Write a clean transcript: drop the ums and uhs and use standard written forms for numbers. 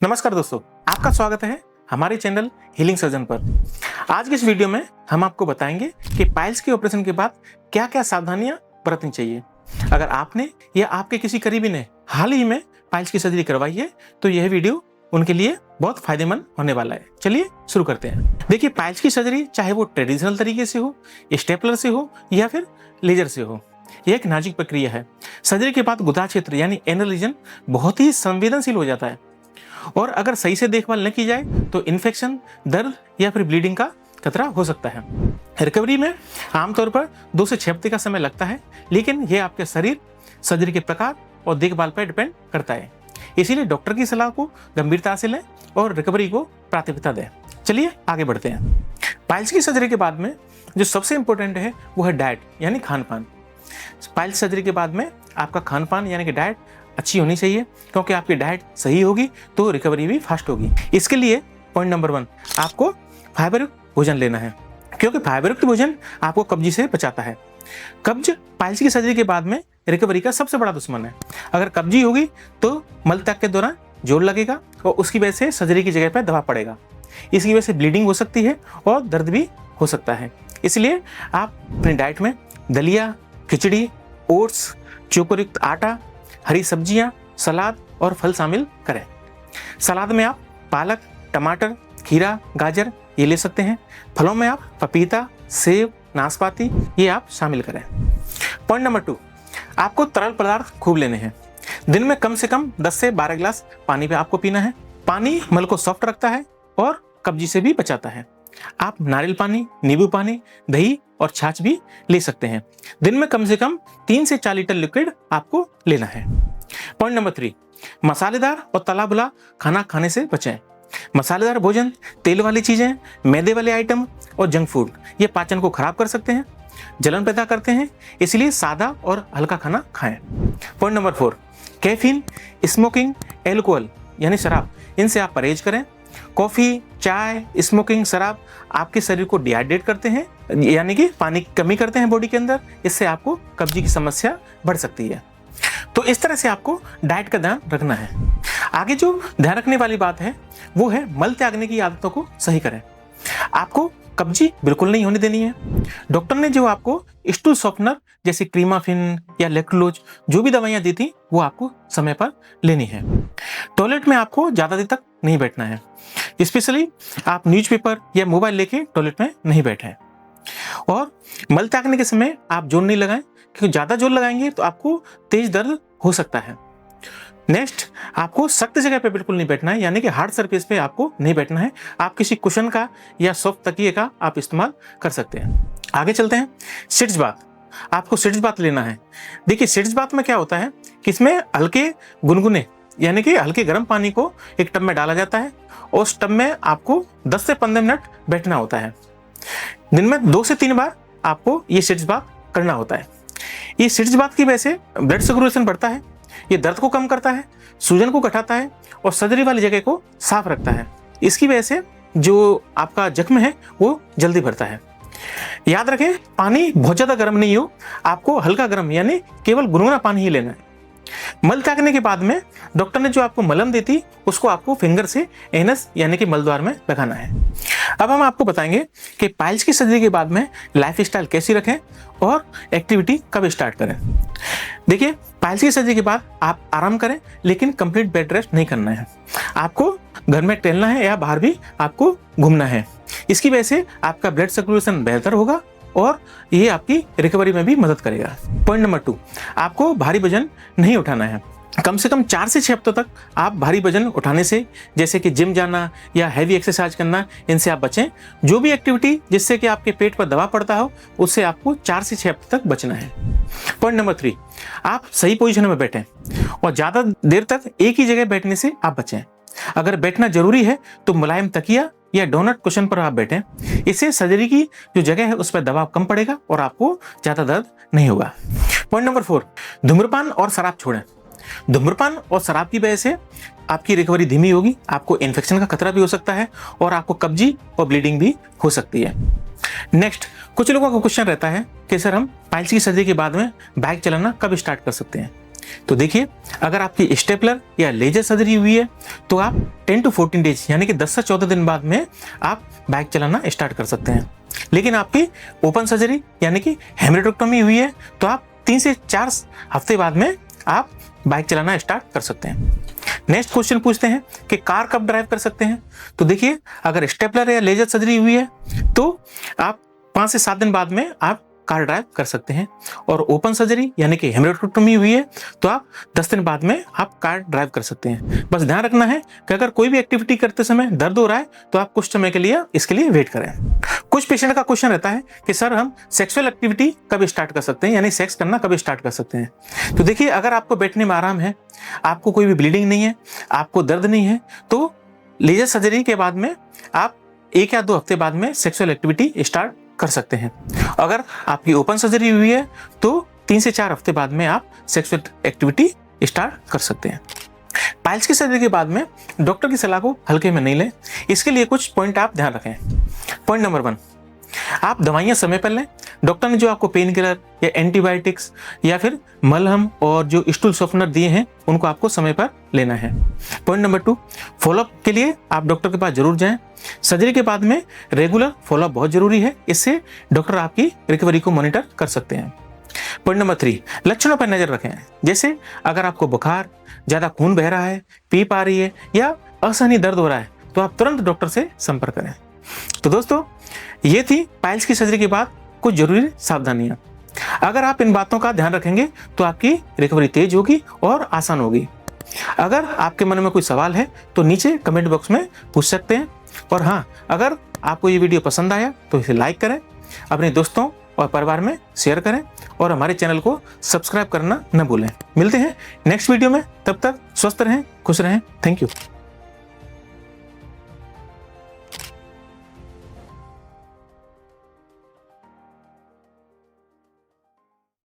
नमस्कार दोस्तों, आपका स्वागत है हमारे चैनल हीलिंग सर्जन पर। आज के इस वीडियो में हम आपको बताएंगे कि पाइल्स के ऑपरेशन के बाद क्या क्या सावधानियां बरतनी चाहिए। अगर आपने या आपके किसी करीबी ने हाल ही में पाइल्स की सर्जरी करवाई है तो यह वीडियो उनके लिए बहुत फायदेमंद होने वाला है। चलिए शुरू करते हैं। देखिए, पाइल्स की सर्जरी चाहे वो ट्रेडिशनल तरीके से हो, स्टेपलर से हो या फिर लेजर से हो, यह एक नाजुक प्रक्रिया है। सर्जरी के बाद गुदा क्षेत्र यानी एनल रीजन बहुत ही संवेदनशील हो जाता है और अगर सही से देखभाल न की जाए तो इन्फेक्शन, दर्द या फिर ब्लीडिंग का खतरा हो सकता है। रिकवरी में आमतौर पर 2 से 6 हफ्ते का समय लगता है, लेकिन यह आपके शरीर, सर्जरी के प्रकार और देखभाल पर डिपेंड करता है। इसीलिए डॉक्टर की सलाह को गंभीरता से लें और रिकवरी को प्राथमिकता दें। चलिए आगे बढ़ते हैं। पाइल्स की सर्जरी के बाद में जो सबसे इंपॉर्टेंट है वो है डाइट यानी खान पान। पाइल्स सर्जरी के बाद में आपका खान पान यानी कि डाइट अच्छी होनी चाहिए, क्योंकि आपकी डाइट सही होगी तो रिकवरी भी फास्ट होगी। इसके लिए पॉइंट नंबर 1, आपको फाइबरयुक्त भोजन लेना है, क्योंकि फाइबरयुक्त भोजन आपको कब्जी से बचाता है। कब्ज पाइल्स की सर्जरी के बाद में रिकवरी का सबसे बड़ा दुश्मन है। अगर कब्जी होगी तो मलत्याग के दौरान जोर लगेगा और उसकी वजह से सर्जरी की जगह पर दबाव पड़ेगा। इसकी वजह से ब्लीडिंग हो सकती है और दर्द भी हो सकता है। इसलिए आप अपनी डाइट में दलिया, खिचड़ी, ओट्स, चोकरयुक्त आटा, हरी सब्जियां, सलाद और फल शामिल करें। सलाद में आप पालक, टमाटर, खीरा, गाजर ये ले सकते हैं। फलों में आप पपीता, सेब, नाशपाती ये आप शामिल करें। पॉइंट नंबर 2, आपको तरल पदार्थ खूब लेने हैं। दिन में कम से कम 10 से 12 गिलास पानी पे आपको पीना है। पानी मल को सॉफ्ट रखता है और कब्जी से भी बचाता है। आप नारियल पानी, नींबू पानी, दही और छाछ भी ले सकते हैं। दिन में कम से कम 3 से 4 लीटर लिक्विड आपको लेना है। पॉइंट नंबर 3, मसालेदार और तला भुना खाना खाने से बचें। मसालेदार भोजन, तेल वाली चीजें, मैदे वाले आइटम और जंक फूड ये पाचन को खराब कर सकते हैं, जलन पैदा करते हैं। इसलिए सादा और हल्का खाना खाएं। Point number 4, caffeine, smoking, alcohol यानी शराब, इनसे आप परहेज करें। कॉफी, चाय, स्मोकिंग, शराब आपके शरीर को डिहाइड्रेट करते हैं, यानी कि पानी की कमी करते हैं बॉडी के अंदर। इससे आपको कब्जी की समस्या बढ़ सकती है। तो इस तरह से आपको डाइट का ध्यान रखना है। आगे जो ध्यान रखने वाली बात है वो है मल त्यागने की आदतों को सही करें। आपको कब्जी बिल्कुल नहीं होने देनी है। डॉक्टर ने जो आपको स्टूल सॉफ्टनर जैसे क्रीमाफिन या लेक्टुलोज जो भी दवाइयां दी थी वो आपको समय पर लेनी है। टॉयलेट में आपको ज्यादा देर तक नहीं बैठना है, स्पेशली आप न्यूज़पेपर या मोबाइल लेके टॉयलेट में नहीं बैठें। और मल त्यागने के समय आप जोर नहीं लगाएं, क्योंकि ज्यादा जोर लगाएंगे तो आपको तेज दर्द हो सकता है। नेक्स्ट, आपको सख्त जगह पे बिल्कुल नहीं बैठना है, यानी कि हार्ड सरफेस पे आपको नहीं बैठना है। आप किसी कुशन का या सॉफ्ट तकिए का आप इस्तेमाल कर सकते हैं। आगे चलते हैं। सिट्स बाथ, आपको सिट्स बाथ लेना है। देखिए, सिट्स बाथ में क्या होता है कि इसमें हल्के गुनगुने यानी कि हल्के गर्म पानी को एक टब में डाला जाता है और उस टब में आपको 10 से 15 मिनट बैठना होता है। दिन में 2 से 3 बार आपको ये सिट्स बाथ करना होता है। ये सिट्स बाथ की वजह से ब्लड सर्कुलेशन बढ़ता है, ये दर्द को कम करता है, सूजन को घटाता है और सर्जरी वाली जगह को साफ रखता है। इसकी वजह से जो आपका जख्म है वो जल्दी भरता है। याद रखें, पानी बहुत ज्यादा गर्म नहीं हो, आपको हल्का गर्म यानी केवल गुनगुना पानी ही लेना है। मल त्यागने के बाद में डॉक्टर ने जो आपको मलहम दी थी उसको आपको फिंगर से एनस यानी कि मलद्वार में लगाना है। अब हम आपको बताएंगे कि पाइल्स की सर्जरी के बाद में लाइफस्टाइल कैसी रखें और एक्टिविटी कब स्टार्ट करें। देखिए, पाइल्स की सर्जरी के बाद आप आराम करें, लेकिन कंप्लीट बेड रेस्ट नहीं करना है। आपको घर में टहलना है या बाहर भी आपको घूमना है। इसकी वजह से आपका ब्लड सर्कुलेशन बेहतर होगा और ये आपकी रिकवरी में भी मदद करेगा। पॉइंट नंबर 2, आपको भारी वजन नहीं उठाना है। कम से कम 4 से 6 हफ्तों तक आप भारी वजन उठाने से, जैसे कि जिम जाना या हैवी एक्सरसाइज करना, इनसे आप बचें। जो भी एक्टिविटी जिससे कि आपके पेट पर दबाव पड़ता हो उससे आपको 4 से 6 हफ्ते तक बचना है। पॉइंट नंबर 3, आप सही पोजीशन में बैठें और ज़्यादा देर तक एक ही जगह बैठने से आप बचें। अगर बैठना जरूरी है तो मुलायम तकिया या डोनट कुशन पर आप बैठें। इससे सर्जरी की जो जगह है उस पर दबाव कम पड़ेगा और आपको ज़्यादा दर्द नहीं होगा। पॉइंट नंबर 4, धूम्रपान और शराब छोड़ें। धूम्रपान और शराब की वजह से आपकी रिकवरी धीमी होगी, आपको इन्फेक्शन का खतरा भी हो सकता है और आपको कब्जी और ब्लीडिंग भी हो सकती है। नेक्स्ट, कुछ लोगों का क्वेश्चन रहता है कि सर हम पाइल्स की सर्जरी के बाद में बाइक चलाना कब स्टार्ट कर सकते हैं। तो देखिए, अगर आपकी स्टेपलर या लेजर सर्जरी हुई है तो आप 10 to 14 डेज यानी कि 10 से 14 दिन बाद में आप बाइक चलाना स्टार्ट कर सकते हैं। लेकिन आपकी ओपन सर्जरी यानी कि हेमरेक्टोमी हुई है तो आप 3 से 4 हफ्ते बाद में आप बाइक चलाना स्टार्ट कर सकते हैं। नेक्स्ट क्वेश्चन पूछते हैं कि कार कब ड्राइव कर सकते हैं। तो देखिए, अगर स्टेपलर या लेजर सर्जरी हुई है तो आप 5 से 7 दिन बाद में आप कार ड्राइव कर सकते हैं, और ओपन सर्जरी यानी कि हेमरेक्टोमी हुई है तो आप 10 दिन बाद में आप कार ड्राइव कर सकते हैं। बस ध्यान रखना है कि अगर कोई भी एक्टिविटी करते समय दर्द हो रहा है तो आप कुछ समय के लिए इसके लिए वेट करें। कुछ पेशेंट का क्वेश्चन रहता है कि सर हम सेक्सुअल एक्टिविटी कब स्टार्ट कर सकते हैं, यानी सेक्स करना कब स्टार्ट कर सकते हैं। तो देखिए, अगर आपको बैठने में आराम है, आपको कोई भी ब्लीडिंग नहीं है, आपको दर्द नहीं है, तो लेजर सर्जरी के बाद में आप 1 या 2 हफ्ते बाद में सेक्सुअल एक्टिविटी स्टार्ट कर सकते हैं। अगर आपकी ओपन सर्जरी हुई है तो 3 से 4 हफ्ते बाद में आप सेक्सुअल एक्टिविटी स्टार्ट कर सकते हैं। पाइल्स की सर्जरी के बाद में डॉक्टर की सलाह को हल्के में नहीं लें। इसके लिए कुछ पॉइंट आप ध्यान रखें। पॉइंट नंबर 1, आप दवाइयाँ समय पर लें। डॉक्टर ने जो आपको पेन किलर या एंटीबायोटिक्स या फिर मलहम और जो स्टूल सॉफ्टनर दिए हैं उनको आपको समय पर लेना है। पॉइंट नंबर 2, फॉलोअप के लिए आप डॉक्टर के पास जरूर जाएं। सर्जरी के बाद में रेगुलर फॉलोअप बहुत जरूरी है, इससे डॉक्टर आपकी रिकवरी को मॉनिटर कर सकते हैं। पॉइंट नंबर 3, लक्षणों पर नजर रखें। जैसे अगर आपको बुखार, ज़्यादा खून बह रहा है, पीप आ रही है या असहनीय दर्द हो रहा है तो आप तुरंत डॉक्टर से संपर्क करें। तो दोस्तों, ये थी पाइल्स की सर्जरी के बाद कुछ जरूरी सावधानियां। अगर आप इन बातों का ध्यान रखेंगे तो आपकी रिकवरी तेज होगी और आसान होगी। अगर आपके मन में कोई सवाल है तो नीचे कमेंट बॉक्स में पूछ सकते हैं। और हाँ, अगर आपको ये वीडियो पसंद आया तो इसे लाइक करें, अपने दोस्तों और परिवार में शेयर करें और हमारे चैनल को सब्सक्राइब करना न भूलें। मिलते हैं नेक्स्ट वीडियो में, तब तक स्वस्थ रहें, खुश रहें। Thank you.